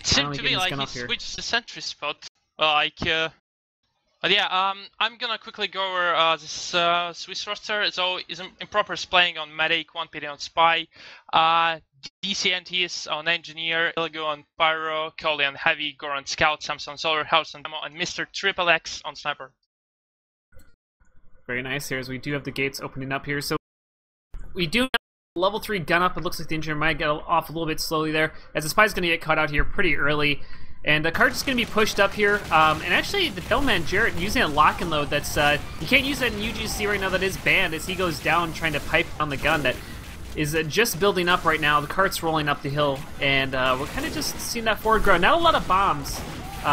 It seemed to me like he switched the sentry spot. But yeah, I'm gonna quickly go over this Swiss roster. So Improper is playing on Medic, 1 PD on Spy, DCNT is on Engineer, Ilgo on Pyro, Coley on Heavy, Gore on Scout, Samson on Solar, House on Demo, and Mr. Triple X on Sniper. Very nice here, as we do have the gates opening up here. So we do have level 3 gun up. It looks like the Engineer might get off a little bit slowly there, as the Spy's going to get caught out here pretty early. And the card's just going to be pushed up here. And actually, the Devilman Jarrett using a lock and load that's... you can't use that in UGC right now. That is banned as he goes down trying to pipe on the gun that is just building up right now. The cart's rolling up the hill. And we're kind of just seeing that forward ground. Not a lot of bombs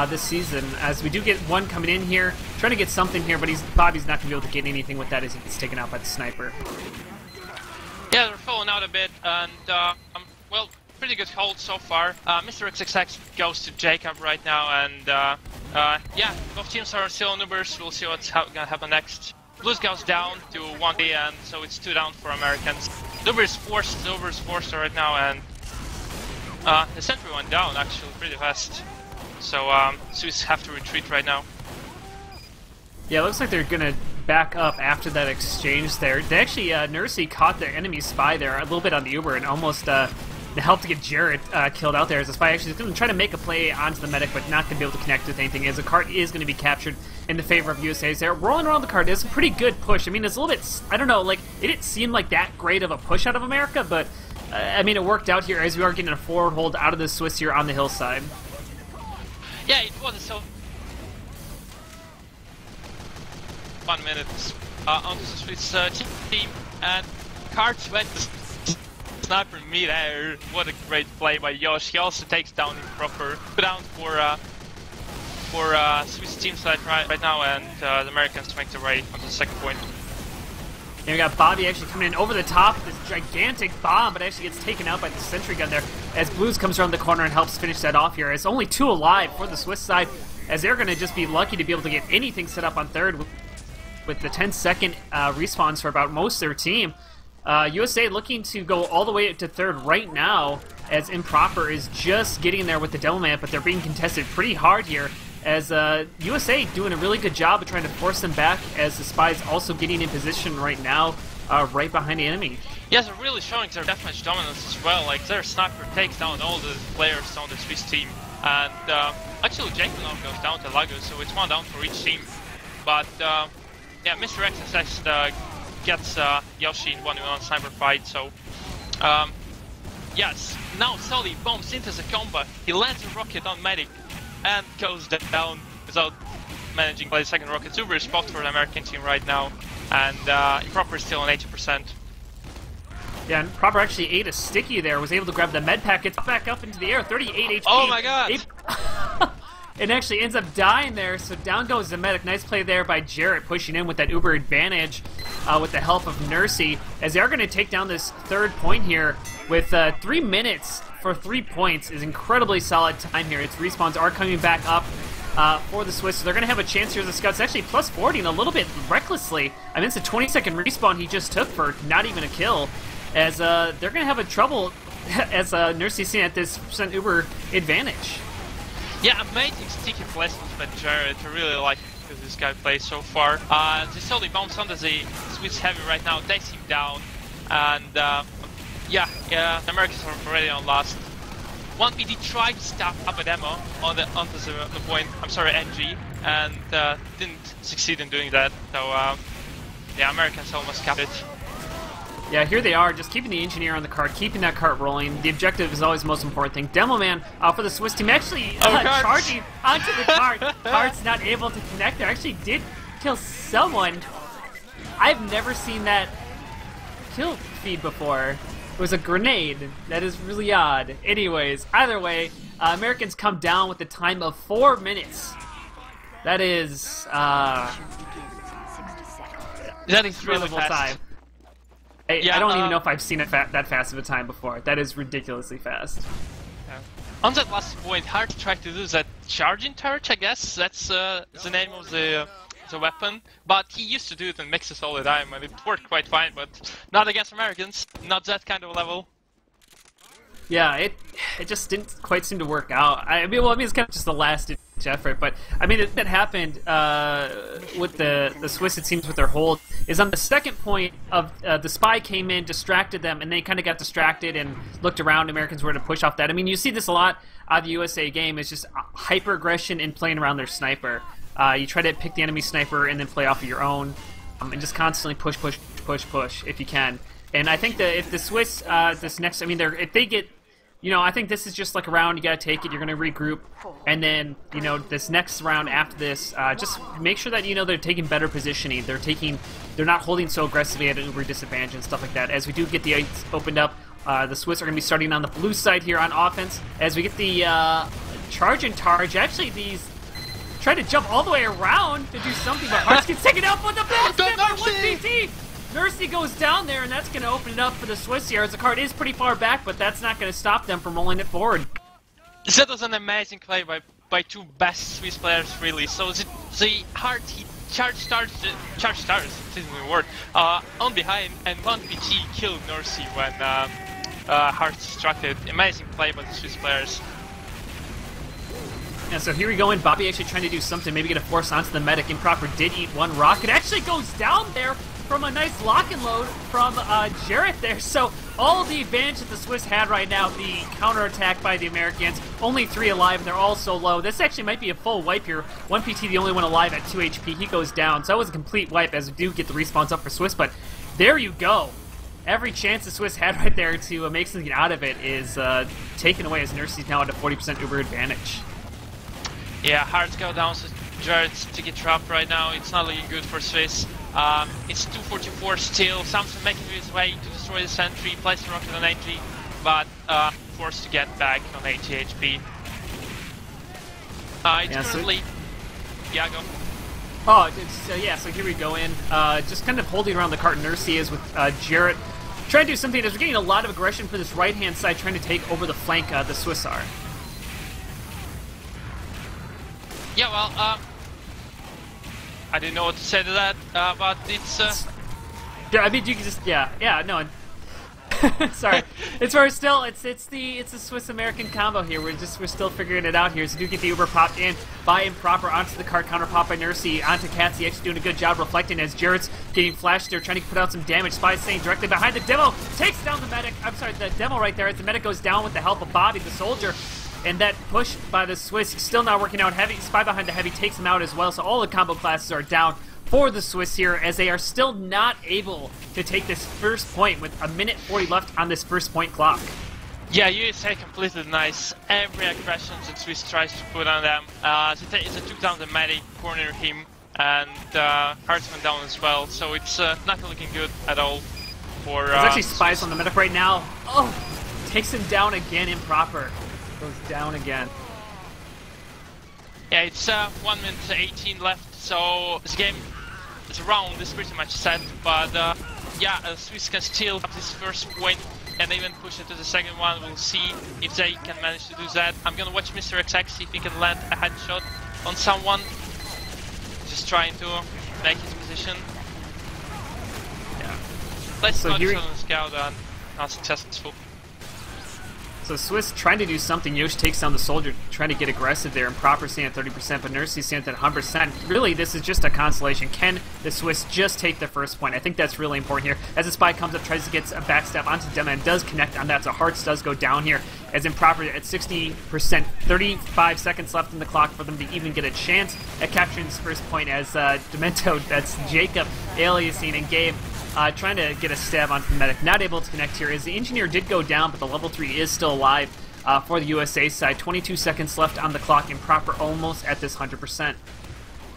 this season, as we do get one coming in here. Trying to get something here, but Bobby's not going to be able to get anything with that as he gets taken out by the sniper. Yeah, they're falling out a bit. And, well... pretty good hold so far. Mr. XXX goes to Jacob right now, and yeah, both teams are still on Ubers. We'll see what's gonna happen next. Blues goes down to 1D, and so it's 2 down for Americans. Ubers forced right now, and the sentry went down actually pretty fast. So Swiss have to retreat right now. Yeah, it looks like they're gonna back up after that exchange there. They actually, Nursey caught the enemy Spy there a little bit on the Uber and almost helped to get Jarrett killed out there, as the Spy actually is going to try to make a play onto the medic, but not going to be able to connect with anything, as the cart is going to be captured in the favor of USA's there. Rolling around the cart is a pretty good push. I mean, it's a little bit, I don't know, like, it didn't seem like that great of a push out of America, but, I mean, it worked out here as we are getting a forward hold out of the Swiss here on the hillside. Yeah, it was so... 1 minute onto the Swiss team, and carts went to sniper mid-air. What a great play by Yosh. He also takes down Improper. Down for Swiss team side right now, and the Americans make their way onto the second point. And we got Bobby actually coming in over the top of this gigantic bomb, but actually gets taken out by the sentry gun there as Blues comes around the corner and helps finish that off here. It's only 2 alive for the Swiss side, as they're going to just be lucky to be able to get anything set up on third with the 10-second respawns for about most of their team. USA looking to go all the way up to third right now, as Improper is just getting there with the Devilman, but they're being contested pretty hard here, as USA doing a really good job of trying to force them back, as the Spy's also getting in position right now, right behind the enemy. Yeah, they're really showing their deathmatch dominance as well. Like, their sniper takes down all the players on the Swiss team, and actually Jacob now goes down to Lagos, so it's 1 down for each team. But yeah, Mr. XSX gets Yoshi in 1v1 sniper fight, so yes, now Sully bombs into the combo, he lands a rocket on Medic and goes down without managing to play the second rocket. Super spot for the American team right now, and Improper is still on 80%. Yeah, and Improper actually ate a sticky there, was able to grab the med packet back up into the air, 38 HP. Oh my god! It actually ends up dying there, so down goes the medic. Nice play there by Jarrett, pushing in with that Uber advantage with the help of Nursey, as they are going to take down this third point here with 3 minutes for 3 points is incredibly solid time here. Its respawns are coming back up for the Swiss, so they're going to have a chance here. The Scouts actually plus 40 and a little bit recklessly. I mean, it's a 20-second respawn he just took for not even a kill, as they're going to have a trouble as Nursey's seen at this percent Uber advantage. Yeah, amazing sticky placements by Jarrett. I really like this guy plays so far. They slowly bounce onto the Swiss heavy right now, takes him down, and yeah, the Americans are already on last. 1PD tried to stop up a demo onto the point, I'm sorry, NG, and didn't succeed in doing that. So yeah, Americans almost capped it. Yeah, here they are, just keeping the engineer on the cart, keeping that cart rolling. The objective is always the most important thing. Demoman for the Swiss team actually charging onto the cart. Cart's not able to connect there. Actually did kill someone. I've never seen that kill feed before. It was a grenade. That is really odd. Anyways, either way, Americans come down with a time of 4 minutes. That is that is really fast. Time. I don't even know if I've seen it that fast of a time before. That is ridiculously fast. Yeah. On that last point, Hart tried to do that charging turret, I guess. That's the name of the weapon. But he used to do it in mixes all the time, and it worked quite fine, but not against Americans. Not that kind of level. Yeah, it just didn't quite seem to work out. I mean, it's kind of just the last effort, but I mean, that happened with the Swiss. It seems with their hold is on the second point of the spy came in, distracted them, and they kind of got distracted and looked around. Americans were to push off that. I mean, you see this a lot out of the USA game. It's just hyper aggression and playing around their sniper. You try to pick the enemy sniper and then play off of your own, and just constantly push if you can. And I think that if the Swiss this next, I mean, if they get. I think this is just like a round. You gotta take it. You're gonna regroup, and then this next round after this, just make sure that they're taking better positioning. They're not holding so aggressively at an uber disadvantage and stuff like that. As we do get the ice opened up, the Swiss are gonna be starting on the blue side here on offense. As we get the charge and targe, actually these try to jump all the way around to do something, but Hearts gets taken out with the best step by 1PT. Nursey goes down there, and that's going to open it up for the Swiss here, as the card is pretty far back, but that's not going to stop them from rolling it forward. That was an amazing play by two best Swiss players, really. So the hard hit charge stars, this isn't a word, on behind, and 1PT killed Nursey when Hearts distracted. Amazing play by the Swiss players. Yeah, so here we go in. Bobby actually trying to do something, maybe get a force onto the medic. Improper did eat one rocket. Actually goes down there from a nice lock and load from Jarrett there. So all of the advantage that the Swiss had right now, the counterattack by the Americans, only 3 alive, and they're all so low. This actually might be a full wipe here. 1PT, the only one alive at 2 HP. He goes down. So that was a complete wipe as we do get the respawns up for Swiss. But there you go. Every chance the Swiss had right there to make something out of it is taken away, as Nursey's now at a 40% uber advantage. Yeah, Hearts go down, so Jarrett's to get trapped right now. It's not looking good for Swiss. It's 244 still. Samson making his way to destroy the sentry, place the rocket on 80, but forced to get back on 80 HP. It's currently... Yeah, go. Oh, so here we go in. Just kind of holding around the cart. Nursey is with Jarrett. Trying to do something as we're getting a lot of aggression for this right-hand side, trying to take over the flank the Swiss are. Yeah, well, I didn't know what to say to that, but it's... Yeah, I mean, you can just... Yeah, no. Sorry. It's the Swiss-American combo here. We're still figuring it out here. So do get the Uber popped in by Improper onto the cart, counter pop by Nursey onto Katzy, actually doing a good job reflecting as Jarrett's getting flashed there, trying to put out some damage. Spy staying directly behind the demo, takes down the medic. I'm sorry, the demo right there as the medic goes down with the help of Bobby, the soldier. And that push by the Swiss still not working out. Heavy Spy behind the Heavy takes him out as well. So all the combo classes are down for the Swiss here, as they are still not able to take this first point with a minute 40 left on this first point clock. Yeah, USA completely nice every aggression that Swiss tries to put on them. They took down the medic, corner him, and Hearts went down as well. So it's not looking good at all for... There's actually spies on the medic right now. Oh, takes him down again. Improper. Goes down again. Yeah, it's 1 minute 18 left, so this game, this round is pretty much set, but yeah, Swiss can steal this first point and even push it to the second one. We'll see if they can manage to do that. I'm gonna watch Mr. XX, see if he can land a headshot on someone. Just trying to make his position. Yeah. Let's go to scout and not successful. So Swiss trying to do something. Yosh takes down the soldier, trying to get aggressive there. Improper staying at 30%, but Nursey staying at 100%. Really, this is just a consolation. Can the Swiss just take the first point? I think that's really important here. As the spy comes up, tries to get a backstep onto Dema and does connect on that, so Hearts does go down here. As Improper at 60%, 35 seconds left in the clock for them to even get a chance at capturing this first point, as Demento, that's Jacob, aliasing, and Gabe trying to get a stab onto the medic. Not able to connect here, as the engineer did go down, but the level 3 is still alive for the USA side. 22 seconds left on the clock. Improper almost at this 100%.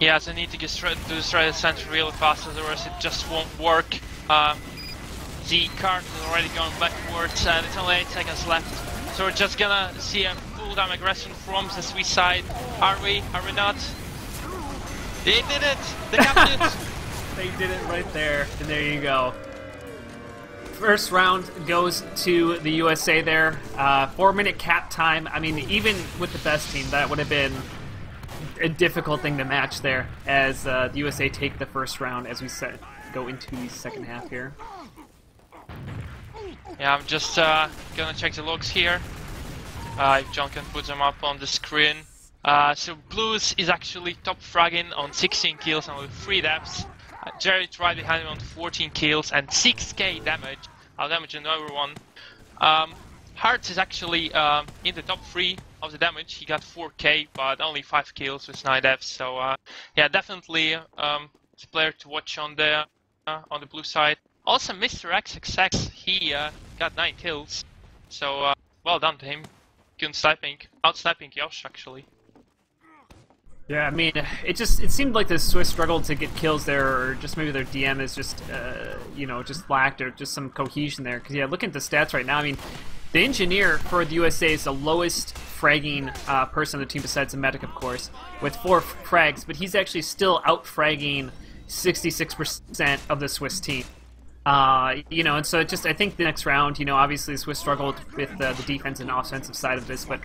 Yeah, they need to destroy the center really fast, otherwise it just won't work. The cart is already going backwards, and it's only 8 seconds left. So we're just gonna see a full-time aggression from the Swiss side. Are we? Are we not? They did it! They got it! They did it right there, and there you go. First round goes to the USA there. 4-minute cap time. I mean, even with the best team, that would have been a difficult thing to match there, as the USA take the first round, as we said, go into the second half here. Yeah, I'm just gonna check the logs here. If John can put them up on the screen. So Blues is actually top fragging on 16 kills and with 3 deaths. Jared's right behind him on 14 kills and 6k damage. Damage on everyone. Hearts is actually in the top 3 of the damage. He got 4k, but only 5 kills with 9 deaths. So yeah, definitely a player to watch on the blue side. Also, Mr. XXX, he got 9 kills. So well done to him. Good sniping, out sniping Yosh actually. Yeah, I mean, it seemed like the Swiss struggled to get kills there, or just maybe their DM is just, you know, just lacked, or just some cohesion there. Because yeah, looking at the stats right now, I mean, the engineer for the USA is the lowest fragging person on the team besides the medic, of course, with 4 frags, but he's actually still out fragging 66% of the Swiss team. You know, and so I think the next round, you know, obviously the Swiss struggled with the defense and offensive side of this, but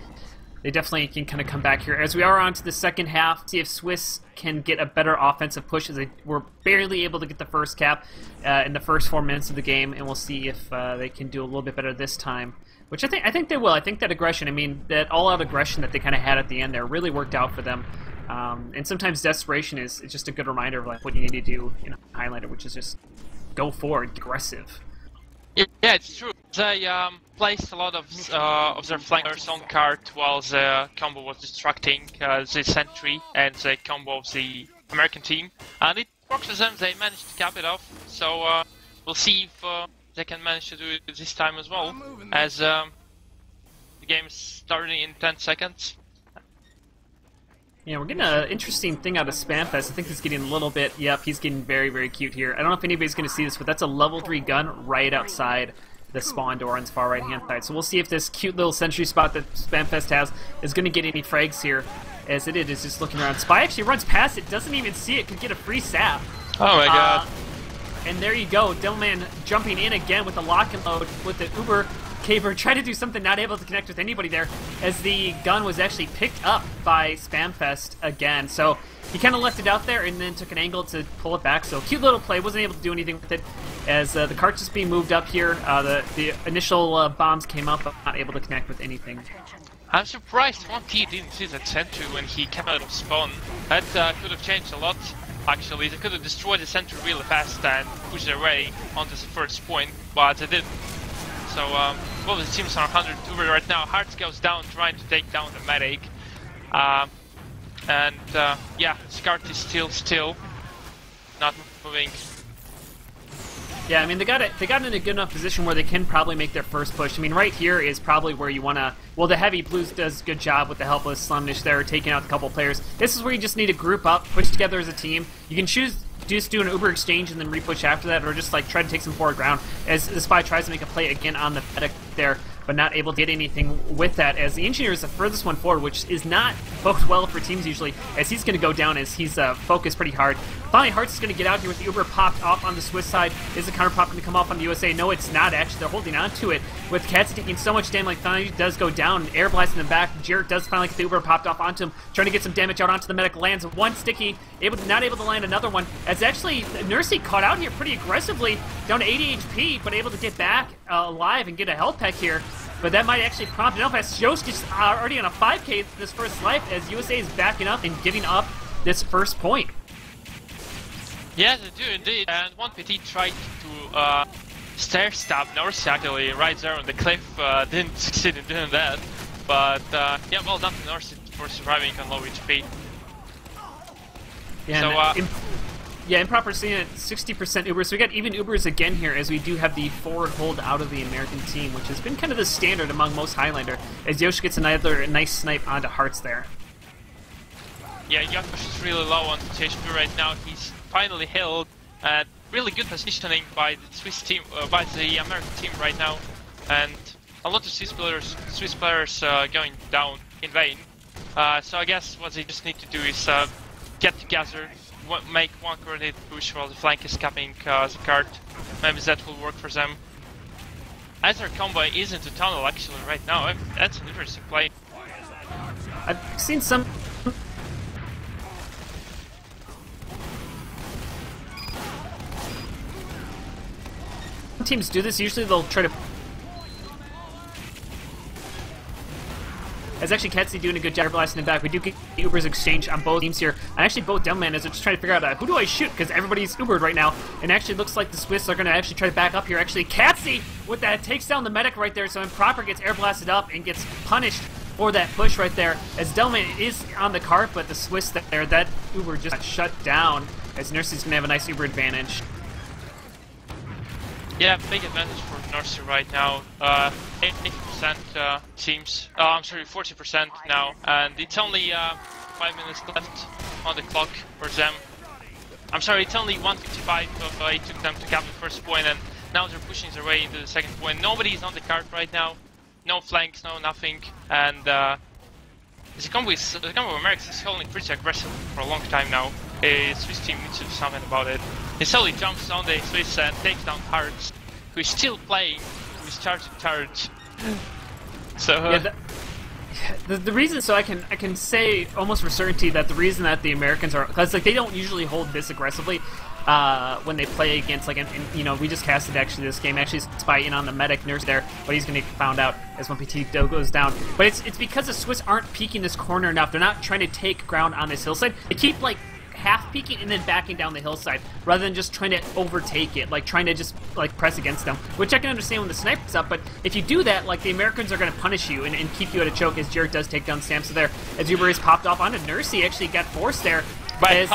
they definitely can kind of come back here. As we are on to the second half, see if Swiss can get a better offensive push, as they were barely able to get the first cap in the first 4 minutes of the game, and we'll see if they can do a little bit better this time. Which I think they will. I think that aggression, I mean, that all-out aggression that they kind of had at the end there really worked out for them. And sometimes desperation is just a good reminder of like what you need to do in Highlander, which is just go forward, aggressive. Yeah, it's true. They placed a lot of their flankers on card while the combo was distracting the sentry and the combo of the American team, and it worked for them. They managed to cap it off. So we'll see if they can manage to do it this time as well, as the game is starting in 10 seconds. Yeah, we're getting an interesting thing out of Spamfest. I think he's getting a little bit... Yep, he's getting very, very cute here. I don't know if anybody's going to see this, but that's a level 3 gun right outside the spawn door on his far right-hand side. So we'll see if this cute little sentry spot that Spamfest has is going to get any frags here, as it is just looking around. Spy actually runs past it, doesn't even see it, could get a free sap. Oh my god. And there you go, Devilman jumping in again with the lock and load with the Uber Caver, trying to do something, not able to connect with anybody there, as the gun was actually picked up by Spamfest again. So he kind of left it out there and then took an angle to pull it back. So cute little play, wasn't able to do anything with it, as the cart's just being moved up here. The initial bombs came up, but not able to connect with anything. I'm surprised 1T didn't see that sentry when he came out of spawn. That could have changed a lot, actually. They could have destroyed the sentry really fast and pushed their way onto the first point, but they didn't. So, well, the teams are 100 Uber right now. Hearts goes down trying to take down the medic. Yeah, Scart is still not moving. Yeah, I mean, they got in a good enough position where they can probably make their first push. I mean, right here is probably where you want to... Well, the Heavy Blues does a good job with the helpless Slumnish there, taking out a couple players. This is where you just need to group up, push together as a team. You can choose... Just do an Uber exchange and then repush after that, or just like try to take some forward ground as the Spy tries to make a play again on the medic there, but not able to get anything with that, as the Engineer is the furthest one forward, which is not bode well for teams usually, as he's going to go down as he's focused pretty hard. Finally, Hearts is going to get out here with the Uber popped off on the Swiss side. Is the counter pop going to come off on the USA? No, it's not actually. They're holding on to it, with Cats taking so much damage. Like, finally does go down, air blasting them back. Jarrett does finally get the Uber popped off onto him, trying to get some damage out onto the medic. Lands one sticky, not able to land another one, as actually Nursey caught out here pretty aggressively, down to 80 HP, but able to get back alive and get a health pack here. But that might actually prompt enough, as Jost is already on a 5k this first life, as USA is backing up and giving up this first point. Yeah, they do indeed. And one PT tried to stair stab Nursey actually right there on the cliff. Didn't succeed in doing that. But yeah, well done to Nursey for surviving on low HP. Yeah, so, yeah, improper scene at 60% Ubers. So we got even Ubers again here, as we do have the forward hold out of the American team, which has been kind of the standard among most Highlander, as Yosh gets another nice snipe onto Hearts there. Yeah, Yosh is really low on HP right now. He's finally held. Really good positioning by the Swiss team, by the American team right now, and a lot of Swiss players going down in vain. So I guess what they just need to do is get together, make one coordinated push while the flank is capping the cart. Maybe that will work for them. As their combo is into tunnel actually right now, that's an interesting play. I've seen some... teams do this. Usually they'll try to as actually Ketsi doing a good job blasting it back. We do get the Ubers exchange on both teams here, and actually both Devilman are just trying to figure out who do I shoot, because everybody's Ubered right now, and actually looks like the Swiss are going to actually try to back up here. Actually, Ketsi with that takes down the medic right there, so Improper gets air blasted up and gets punished for that push right there, as Devilman is on the cart, but the Swiss there, that Uber just got shut down, as Nurse's going to have a nice Uber advantage. Yeah, big advantage for Nurse right now. 80% seems. I'm sorry, 40% now, and it's only 5 minutes left on the clock for them. I'm sorry, it's only 1:55, so it took them to cap the first point, and now they're pushing their way into the second point. Nobody's on the cart right now. No flanks, no nothing, and the combo of Americans is holding pretty aggressive for a long time now. Swiss team needs to do something about it. He slowly jumps on the Swiss and takes down Arjax, who is still playing with charge. So yeah, the reason, so I can say almost for certainty that the reason that the Americans are, because like they don't usually hold this aggressively when they play against, like, you know, we just casted actually this game, actually spy in on the medic Nurse there, but he's going to get found out as 1PT goes down. But it's because the Swiss aren't peeking this corner enough. They're not trying to take ground on this hillside. They keep like half peeking and then backing down the hillside rather than just trying to overtake it, like trying to just like press against them, which I can understand when the sniper's up, but if you do that, like the Americans are going to punish you and keep you at a choke, as Jared does take down Samsa there, as Uber is popped off onto Nurse. He actually got forced there by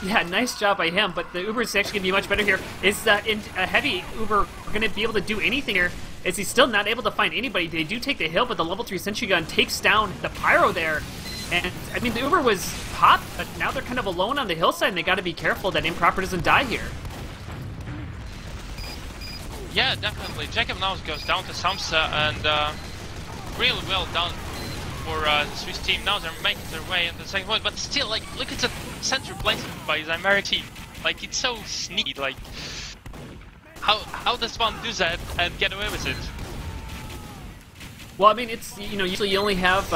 yeah, nice job by him, but the Uber is actually going to be much better here. Is in a heavy Uber going to be able to do anything here? Is he still not able to find anybody? They do take the hill, but the level 3 sentry gun takes down the Pyro there. And, I mean, the Uber was popped, but now they're kind of alone on the hillside, and they got to be careful that Improper doesn't die here. yeah, definitely. Jacob now goes down to Samsa, and really well done for the Swiss team. Now they're making their way into the second point, but still, like, look at the center placement by the American team. Like, it's so sneaky. Like, how does one do that and get away with it? Well, I mean, it's, you know, usually you only have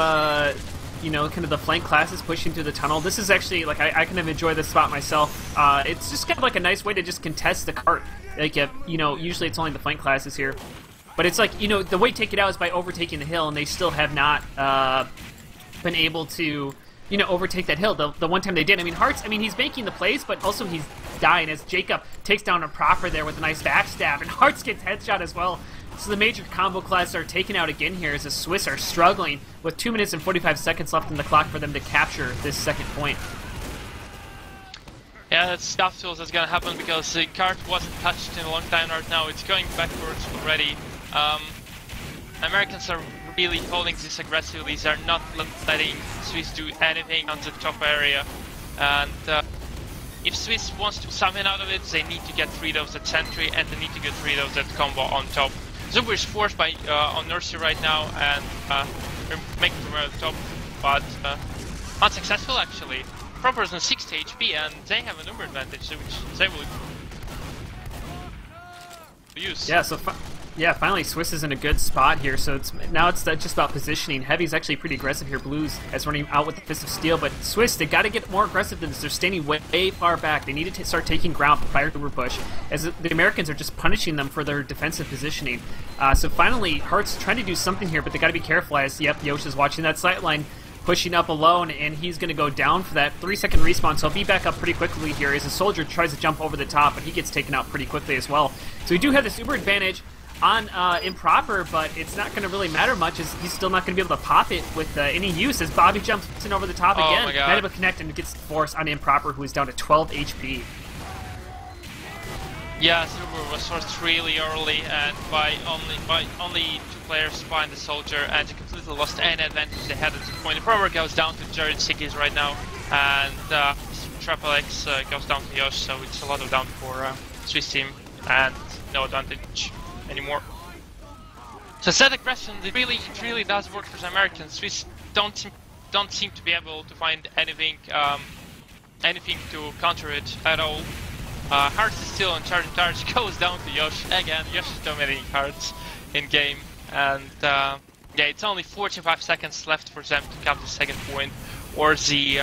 you know, kind of the flank classes pushing through the tunnel. This is actually, like, I kind of enjoy this spot myself. It's just kind of like a nice way to just contest the cart. Like, you know, usually it's only the flank classes here. But it's like, you know, the way to take it out is by overtaking the hill, and they still have not been able to, you know, overtake that hill. The one time they did. I mean, Hearts, I mean, he's making the plays, but also he's dying as Jacob takes down Improper there with a nice backstab, and Hearts gets headshot as well. So the major combo class are taken out again here as the Swiss are struggling with 2 minutes and 45 seconds left in the clock for them to capture this second point. Yeah, that's stuff tools that's gonna happen because the cart wasn't touched in a long time right now. It's going backwards already. Americans are really holding this aggressively. They're not letting Swiss do anything on the top area. And if Swiss wants to do something out of it, they need to get rid of that sentry and they need to get rid of that combo on top. Zuber is forced by on Nursery right now, and they're making their way at the top, but unsuccessful actually. Proper is on 60 HP, and they have a number advantage, which they will use. Yeah, so yeah, finally Swiss is in a good spot here, so now it's just about positioning. Heavy's actually pretty aggressive here. Blues is running out with the Fist of Steel, but Swiss, they got to get more aggressive than this. They're standing way far back. They need to start taking ground prior to Uber push, as the Americans are just punishing them for their defensive positioning. So finally, Heart's trying to do something here, but they got to be careful as, yep, Yosh is watching that sight line, pushing up alone, and he's going to go down for that 3-second respawn, so he'll be back up pretty quickly here as a soldier tries to jump over the top, but he gets taken out pretty quickly as well. So we do have this Uber advantage on Improper, but it's not going to really matter much as he's still not going to be able to pop it with any use as Bobby jumps in over the top again. Not able to connect and gets forced on Improper, who is down to 12 HP. Yeah, Silver was forced really early and by only 2 players behind the soldier, and they completely lost any advantage they had at this point. The Proper goes down to Jared Sigis right now, and Triple X goes down to Yosh, so it's a lot of down for Swiss team and no advantage anymore. So that aggression, it really does work for the Americans. Swiss don't seem to be able to find anything to counter it at all. Hearts is still on charge. Goes down to Yosh again. Yosh is dominating Hearts in game, and yeah, it's only 45 seconds left for them to cap the second point, or the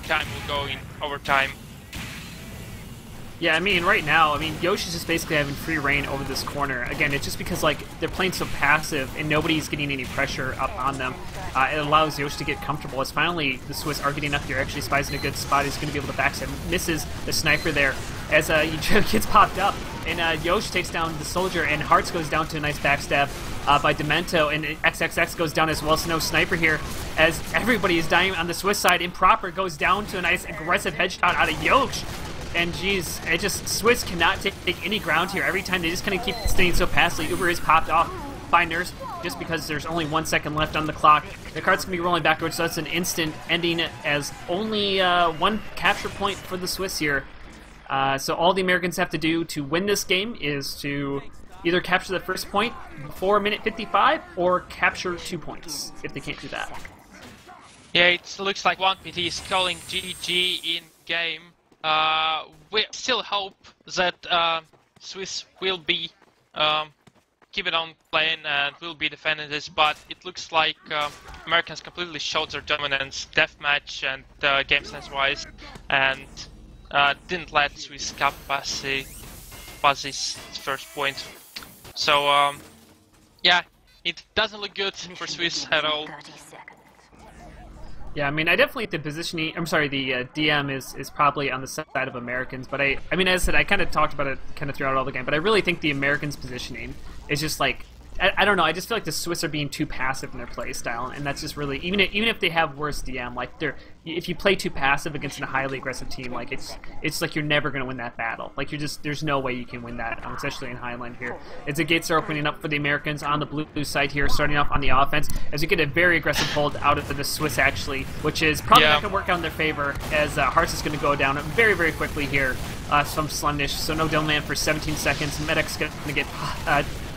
time will go in overtime. Yeah, I mean, right now, I mean, Yoshi's just basically having free reign over this corner. Again, it's just because, like, they're playing so passive and nobody's getting any pressure up on them. It allows Yoshi to get comfortable as finally the Swiss are getting up here. Actually, Spy's in a good spot. He's going to be able to backstab. Misses the sniper there as gets popped up. And Yoshi takes down the soldier, and Hearts goes down to a nice backstab by Demento, and XXX goes down as well, so no sniper here as everybody is dying on the Swiss side. Improper goes down to a nice aggressive headshot out of Yoshi. And geez, it just, Swiss cannot take any ground here. Every time they just kind of keep staying so passively. Uber is popped off by Nurse just because there's only 1 second left on the clock. The card's going to be rolling backwards, so that's an instant ending as only one capture point for the Swiss here. So all the Americans have to do to win this game is to either capture the first point before minute 55 or capture 2 points if they can't do that. Yeah, it looks like 1PT is calling GG in game. We still hope that Swiss will be keep it on playing and will be defending this, but it looks like Americans completely showed their dominance deathmatch and game sense wise, and didn't let Swiss cap pass this first point. So yeah, it doesn't look good for Swiss at all. Yeah, I mean, I definitely think the positioning, I'm sorry, the DM is probably on the side of Americans, but I mean, as I said, I kind of talked about it kind of throughout all the game, but I really think the Americans' positioning is just like, I don't know, I just feel like the Swiss are being too passive in their play style, and that's just really, even if they have worse DM, like, if you play too passive against a highly aggressive team, like, it's like you're never going to win that battle. Like, there's no way you can win that, especially in Highlander here. As the gates are opening up for the Americans on the blue side here, starting off on the offense, as you get a very aggressive hold out of the Swiss, actually, which is probably not going to work out in their favor, as Hearts is going to go down very, very quickly here from Slundish, so no Devilman for 17 seconds. Medic's going to get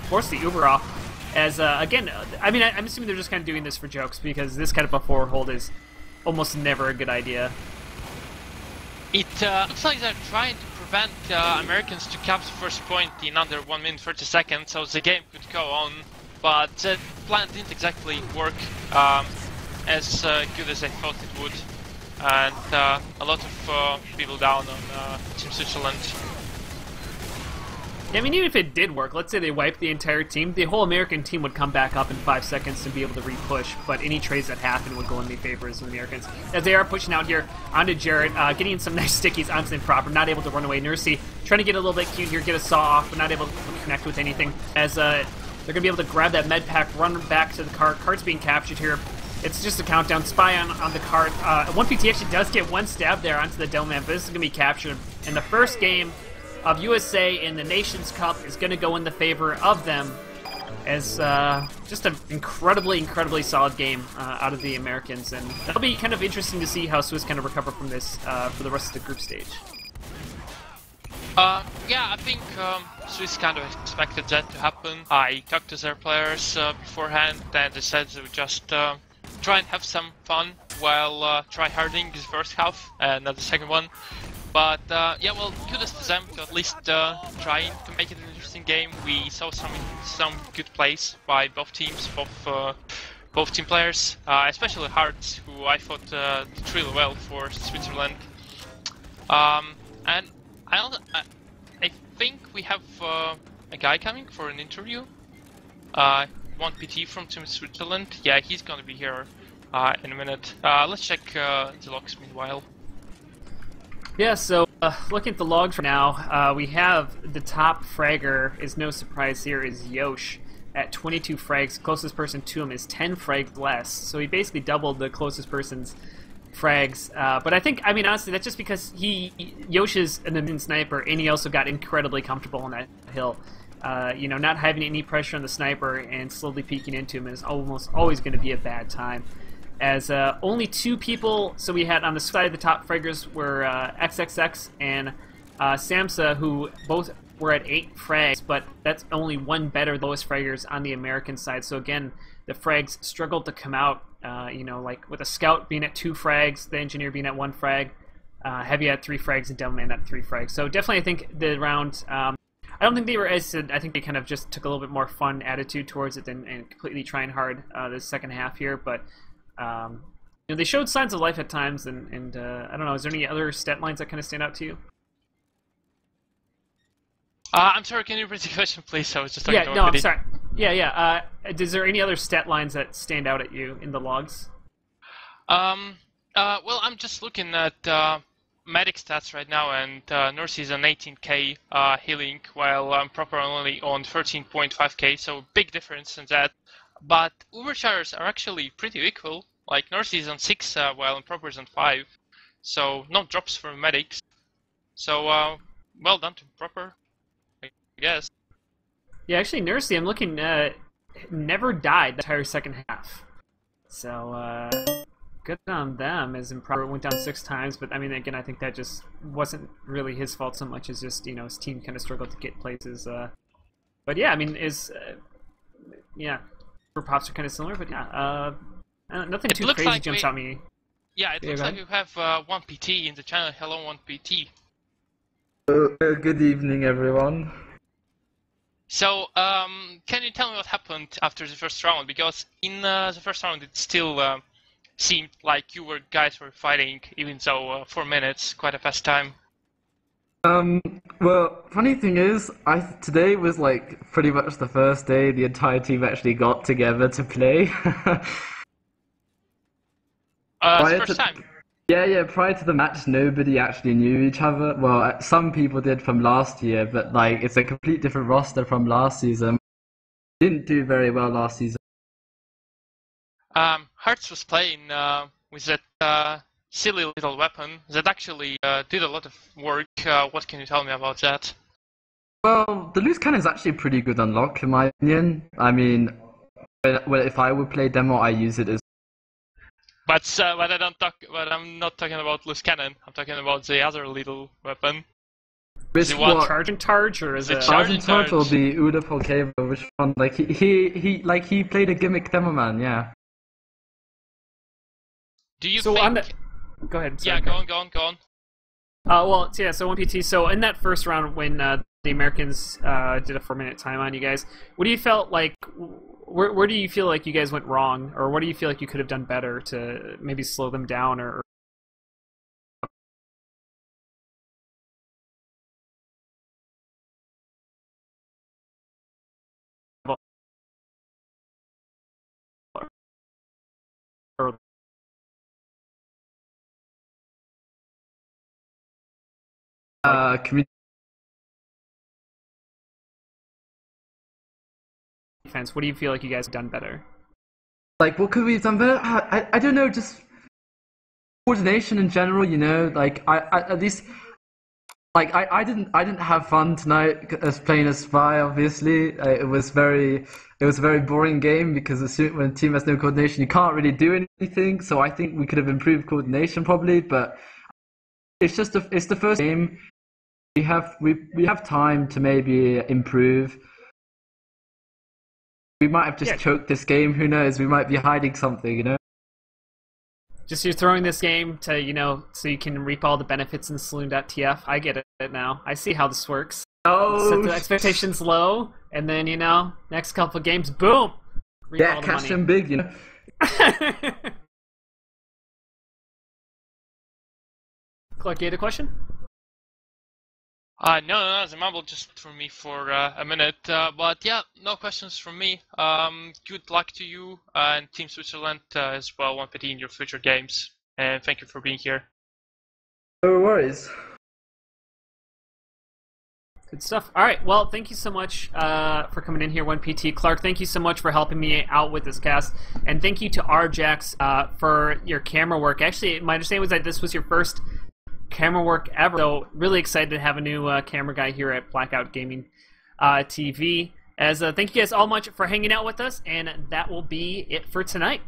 force the Uber off. As, again, I mean, I'm assuming they're just kind of doing this for jokes, because this kind of a forward hold is almost never a good idea. It looks like they're trying to prevent Americans to capture the first point in under 1 minute 30 seconds, so the game could go on, but the plan didn't exactly work as good as I thought it would, and a lot of people down on Team Switzerland. Yeah, I mean, even if it did work, let's say they wiped the entire team, the whole American team would come back up in 5 seconds to be able to re-push, but any trades that happen would go in the favors of the Americans. As they are pushing out here onto Jarrett, getting some nice stickies onto the proper, not able to run away. Nursey trying to get a little bit cute here, get a saw off, but not able to connect with anything. As they're going to be able to grab that med pack, run back to the cart. Cart's being captured here. It's just a countdown. Spy on the cart. 1PT actually does get one stab there onto the Devilman, but this is going to be captured. In the first game of USA in the Nations Cup is going to go in the favor of them, as just an incredibly solid game out of the Americans, and that'll be kind of interesting to see how Swiss kind of recover from this for the rest of the group stage. Yeah, I think Swiss kind of expected that to happen. I talked to their players beforehand, and they said they would just try and have some fun while try-harding the first half and not the second one. But yeah, well, kudos to them to at least trying to make it an interesting game. We saw some good plays by both teams, both team players, especially Hearts, who I thought did really well for Switzerland. And I think we have a guy coming for an interview. 1PT from Team Switzerland. Yeah, he's gonna be here in a minute. Let's check the logs meanwhile. Yeah, so looking at the logs right now, we have the top fragger, is no surprise here, is Yosh at 22 frags. Closest person to him is 10 frags less, so he basically doubled the closest person's frags. But I mean, honestly, that's just because Yosh is an amazing sniper, and he also got incredibly comfortable on that hill. You know, not having any pressure on the sniper and slowly peeking into him is almost always going to be a bad time. As only 2 people, so we had on the side of the top fraggers were XXX and Samsa, who both were at 8 frags, but that's only one better lowest fraggers on the American side. So again, the frags struggled to come out, you know, like with a scout being at 2 frags, the engineer being at 1 frag, Heavy at 3 frags, and Devilman at 3 frags. So definitely I think the round, I don't think they were as, I think they kind of just took a little bit more fun attitude towards it than and completely trying hard the second half here, but you know, they showed signs of life at times, and I don't know, is there any other stat lines that kind of stand out to you? I'm sorry, can you repeat the question, please? I was just talking Yeah, to no, I'm Anthony. sorry. Yeah. Is there any other stat lines that stand out at you in the logs? Well, I'm just looking at medic stats right now, and Nurse is on 18k healing, while Proper only on 13.5k, so big difference in that. But overcharges are actually pretty equal. Like Nurse is on 6, while Proper is on 5, so no drops for medics. So well done to Proper, I guess. Yeah, actually, Nursey, I'm looking, never died the entire second half. So, good on them, as Improper went down 6 times, but I mean, again, I think that just wasn't really his fault so much as just, his team kind of struggled to get places. But yeah, I mean, yeah, props are kind of similar, but yeah, nothing It too looks crazy like jumps at me. Yeah, it looks go like ahead. you have 1PT in the channel. Hello, 1PT. Good evening, everyone. So, can you tell me what happened after the first round? Because in the first round, it still seemed like you guys were fighting, even though 4 minutes, quite a fast time. Well, funny thing is, today was like pretty much the first day the entire team actually got together to play. The Prior first to, time. yeah, prior to the match, nobody actually knew each other. Well, some people did from last year, but like it's a complete different roster from last season. Didn't do very well last season. Hearts was playing with that silly little weapon that actually did a lot of work. What can you tell me about that? Well, the loose cannon is actually a pretty good unlock in my opinion. I mean, if I would play demo, I use it as. But I don't talk. But I'm not talking about loose cannon. I'm talking about the other little weapon. Which The one what? Charge, or is The it? charging Charge or charge. the Uda Polkeva, which one? Like he played a gimmick demo man, yeah. Do you So think? on the, go ahead. Sorry, Yeah, go on. Well, yeah. So 1PT. So in that first round, when the Americans did a 4-minute time on you guys, what do you felt like? Where do you feel like you guys went wrong, or what do you feel like you could have done better to maybe slow them down, or? or Community defense? What do you feel like you guys have done better? like what could we have done better? I don't know, just coordination in general. Like I at least like I didn't have fun tonight as playing as spy. Obviously, it was a very boring game because when a team has no coordination, you can't really do anything. So I think we could have improved coordination probably, but it's the first game. We have time to maybe improve. We might have just choked this game. Who knows? We might be hiding something. Just you're throwing this game to, so you can reap all the benefits in Saloon.tf. I get it now. I see how this works. Set the expectations low, and then, next couple of games, boom! Reap all the cash money. them big. Clark, you had a question? No, the Mumble just for me for a minute. But yeah, no questions from me. Good luck to you and Team Switzerland as well, 1PT in your future games. And thank you for being here. No worries. Good stuff. All right. Well, thank you so much for coming in here, 1PT. Clark, thank you so much for helping me out with this cast. And thank you to Arjax for your camera work. Actually, my understanding was that this was your first camera work ever. So really excited to have a new camera guy here at BlackOut Gaming TV. Thank you guys all much for hanging out with us. And that will be it for tonight.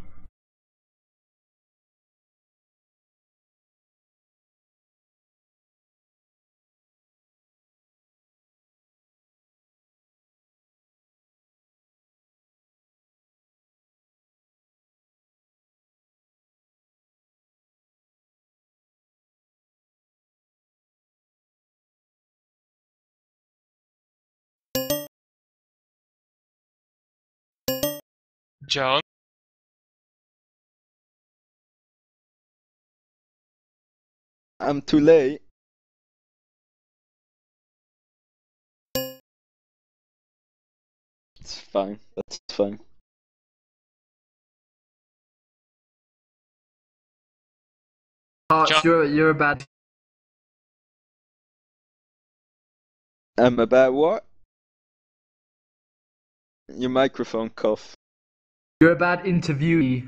John? I'm too late. fine. That's fine. Hearts, you're a bad. About what? Your microphone cough. You're a bad interviewee.